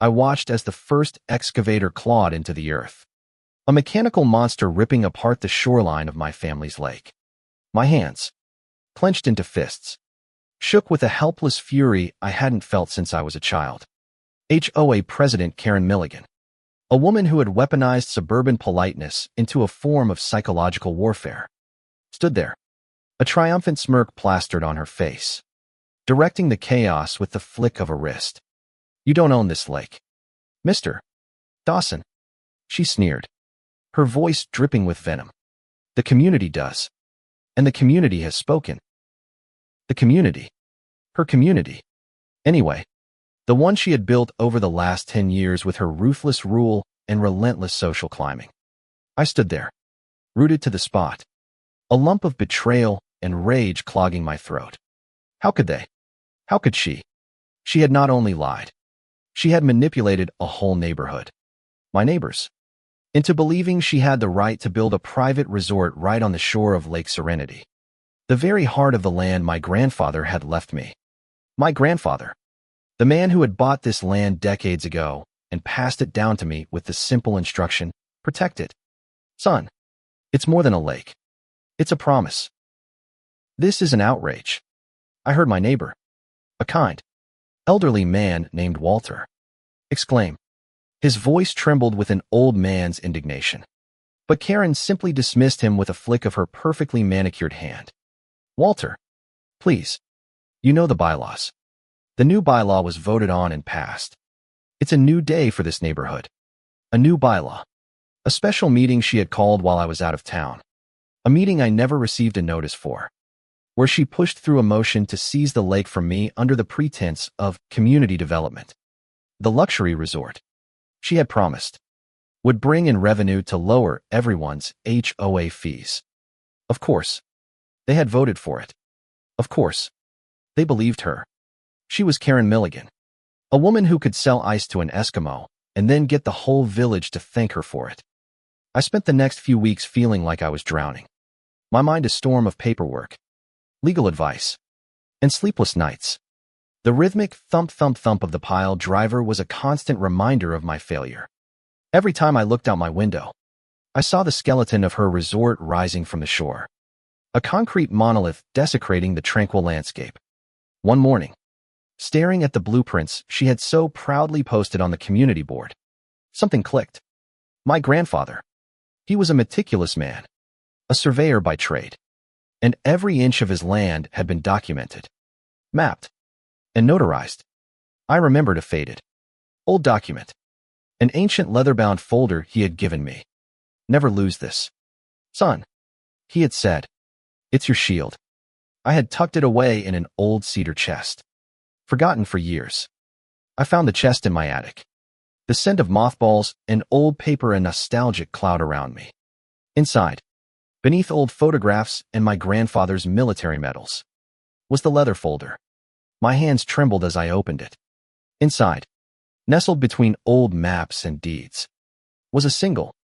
I watched as the first excavator clawed into the earth, a mechanical monster ripping apart the shoreline of my family's lake. My hands, clenched into fists, shook with a helpless fury I hadn't felt since I was a child. HOA President Karen Milligan, a woman who had weaponized suburban politeness into a form of psychological warfare, stood there, a triumphant smirk plastered on her face, directing the chaos with the flick of a wrist. "You don't own this lake, Mr. Dawson," she sneered, her voice dripping with venom. "The community does. And the community has spoken." The community. Her community. Anyway, the one she had built over the last 10 years with her ruthless rule and relentless social climbing. I stood there, rooted to the spot, a lump of betrayal and rage clogging my throat. How could they? How could she? She had not only lied, she had manipulated a whole neighborhood, my neighbors, into believing she had the right to build a private resort right on the shore of Lake Serenity, the very heart of the land my grandfather had left me. My grandfather, the man who had bought this land decades ago and passed it down to me with the simple instruction, "Protect it. Son, it's more than a lake. It's a promise." This is an outrage, I heard my neighbor, a kind, elderly man named Walter, exclaim. His voice trembled with an old man's indignation. But Karen simply dismissed him with a flick of her perfectly manicured hand. "Walter, please. You know the bylaws. The new bylaw was voted on and passed. It's a new day for this neighborhood. A new bylaw." A special meeting she had called while I was out of town. A meeting I never received a notice for, where she pushed through a motion to seize the lake from me under the pretense of community development. The luxury resort she had promised would bring in revenue to lower everyone's HOA fees. Of course, they had voted for it. Of course, they believed her. She was Karen Milligan, a woman who could sell ice to an Eskimo and then get the whole village to thank her for it. I spent the next few weeks feeling like I was drowning, my mind a storm of paperwork, legal advice, and sleepless nights. The rhythmic thump-thump-thump of the pile driver was a constant reminder of my failure. Every time I looked out my window, I saw the skeleton of her resort rising from the shore, a concrete monolith desecrating the tranquil landscape. One morning, staring at the blueprints she had so proudly posted on the community board, something clicked. My grandfather. He was a meticulous man, a surveyor by trade, and every inch of his land had been documented, mapped, and notarized. I remembered a faded, old document, an ancient leather-bound folder he had given me. "Never lose this, son," he had said. "It's your shield." I had tucked it away in an old cedar chest, forgotten for years. I found the chest in my attic, the scent of mothballs and old paper a nostalgic cloud around me. Inside, beneath old photographs and my grandfather's military medals, was the leather folder. My hands trembled as I opened it. Inside, nestled between old maps and deeds, was a single,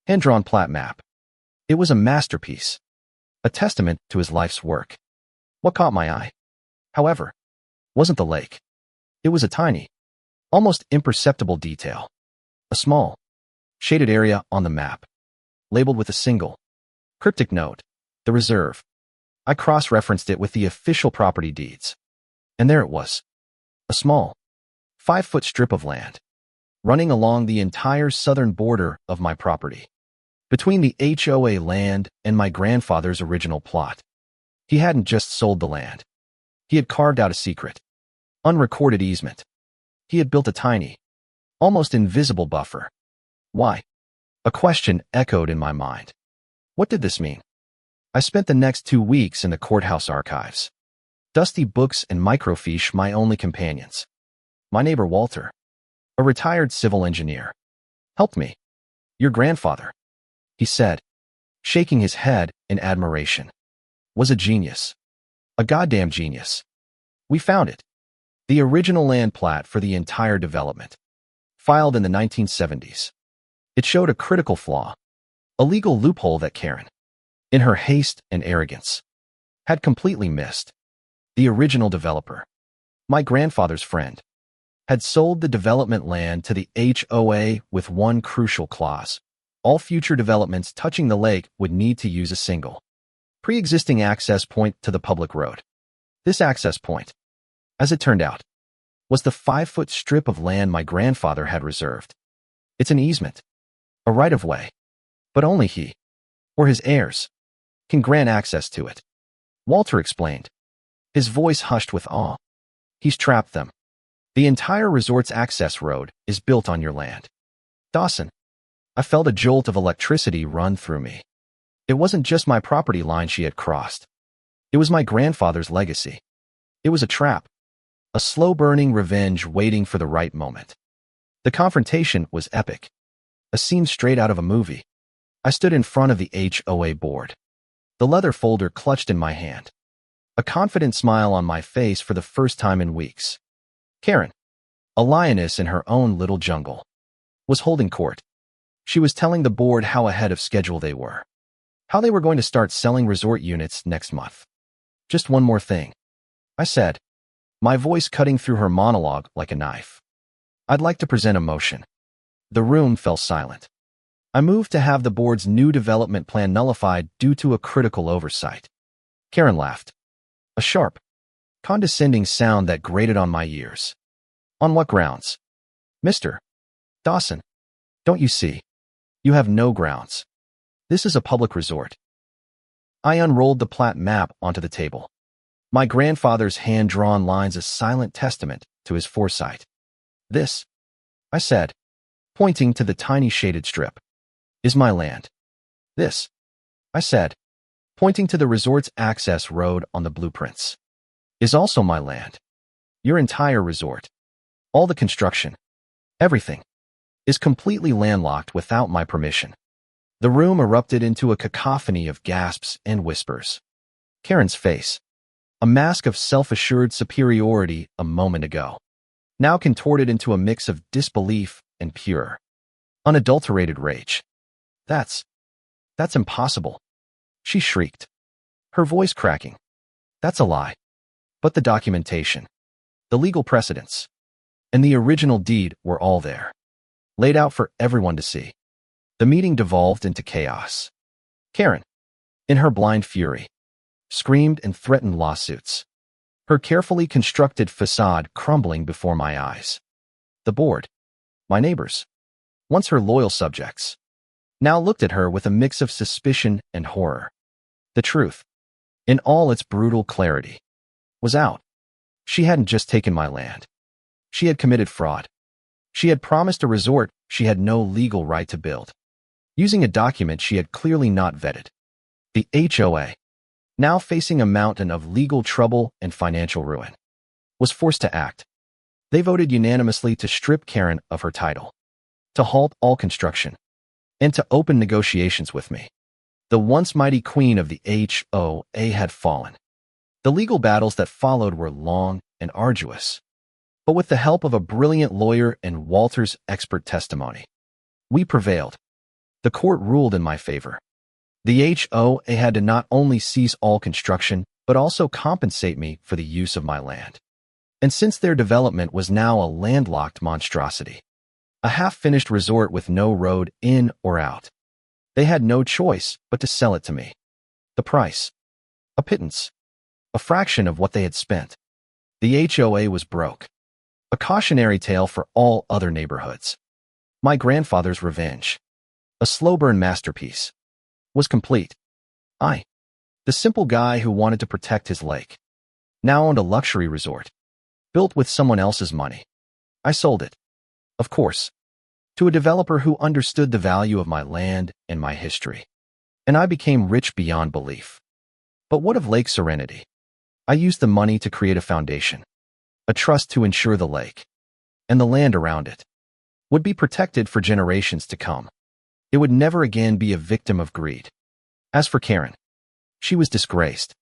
hand-drawn plat map. It was a masterpiece, a testament to his life's work. What caught my eye, however, wasn't the lake. It was a tiny, almost imperceptible detail. A small, shaded area on the map, labeled with a single, cryptic note, "The Reserve." I cross-referenced it with the official property deeds. And there it was, a small, 5-foot strip of land, running along the entire southern border of my property, between the HOA land and my grandfather's original plot. He hadn't just sold the land. He had carved out a secret, unrecorded easement. He had built a tiny, almost invisible buffer. Why? A question echoed in my mind. What did this mean? I spent the next 2 weeks in the courthouse archives. Dusty books and microfiche my only companions. My neighbor Walter, a retired civil engineer, helped me. "Your grandfather," he said, shaking his head in admiration, "was a genius. A goddamn genius. We found it. The original land plat for the entire development, filed in the 1970s. It showed a critical flaw, a legal loophole that Karen, in her haste and arrogance, had completely missed. The original developer, my grandfather's friend, had sold the development land to the HOA with one crucial clause. All future developments touching the lake would need to use a single, pre-existing access point to the public road. This access point, as it turned out, was the 5-foot strip of land my grandfather had reserved. It's an easement, a right-of-way, but only he, or his heirs, can grant access to it. Walter explained, his voice hushed with awe. He's trapped them. The entire resort's access road is built on your land. Dawson, I felt a jolt of electricity run through me. It wasn't just my property line she had crossed. It was my grandfather's legacy. It was a trap, a slow-burning revenge waiting for the right moment. The confrontation was epic, a scene straight out of a movie. I stood in front of the HOA board, the leather folder clutched in my hand, a confident smile on my face for the first time in weeks. Karen, a lioness in her own little jungle, was holding court. She was telling the board how ahead of schedule they were, how they were going to start selling resort units next month. Just one more thing, I said, my voice cutting through her monologue like a knife. I'd like to present a motion. The room fell silent. I moved to have the board's new development plan nullified due to a critical oversight. Karen laughed, a sharp, condescending sound that grated on my ears. On what grounds? Mr. Dawson, don't you see? You have no grounds. This is a public resort. I unrolled the plat map onto the table. My grandfather's hand-drawn lines a silent testament to his foresight. This, I said, pointing to the tiny shaded strip, is my land. This, I said, pointing to the resort's access road on the blueprints, is also my land. Your entire resort, all the construction, everything, is completely landlocked without my permission. The room erupted into a cacophony of gasps and whispers. Karen's face, a mask of self-assured superiority a moment ago, now contorted into a mix of disbelief and pure, unadulterated rage. That's impossible, she shrieked, her voice cracking. That's a lie. But the documentation, the legal precedents, and the original deed were all there, laid out for everyone to see. The meeting devolved into chaos. Karen, in her blind fury, screamed and threatened lawsuits, her carefully constructed facade crumbling before my eyes. The board, my neighbors, once her loyal subjects, now looked at her with a mix of suspicion and horror. The truth, in all its brutal clarity, was out. She hadn't just taken my land. She had committed fraud. She had promised a resort she had no legal right to build, using a document she had clearly not vetted. The HOA, now facing a mountain of legal trouble and financial ruin, was forced to act. They voted unanimously to strip Karen of her title, to halt all construction, and to open negotiations with me. The once mighty queen of the HOA had fallen. The legal battles that followed were long and arduous, but with the help of a brilliant lawyer and Walter's expert testimony, we prevailed. The court ruled in my favor. The HOA had to not only cease all construction, but also compensate me for the use of my land. And since their development was now a landlocked monstrosity, a half-finished resort with no road in or out, they had no choice but to sell it to me. The price, a pittance, a fraction of what they had spent. The HOA was broke, a cautionary tale for all other neighborhoods. My grandfather's revenge, a slow-burn masterpiece, was complete. I, the simple guy who wanted to protect his lake, now owned a luxury resort, built with someone else's money. I sold it, of course, to a developer who understood the value of my land and my history, and I became rich beyond belief. But what of Lake Serenity? I used the money to create a foundation, a trust to ensure the lake, and the land around it, would be protected for generations to come. It would never again be a victim of greed. As for Karen, she was disgraced.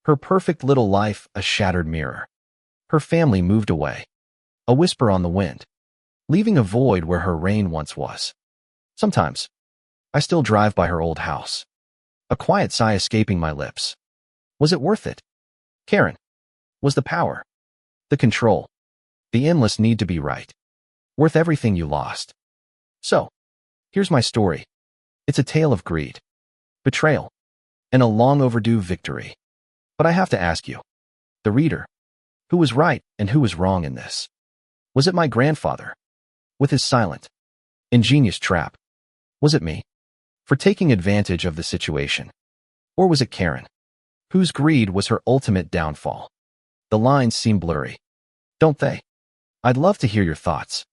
Her perfect little life a shattered mirror. Her family moved away, a whisper on the wind, leaving a void where her reign once was. Sometimes, I still drive by her old house, a quiet sigh escaping my lips. Was it worth it? Karen, was the power, the control, The endless need to be right. Worth everything you lost. So, here's my story. It's a tale of greed, betrayal, and a long overdue victory. But I have to ask you, the reader, who was right and who was wrong in this? Was it my grandfather, with his silent, ingenious trap? Was it me, for taking advantage of the situation? Or was it Karen, whose greed was her ultimate downfall? The lines seem blurry, don't they? I'd love to hear your thoughts.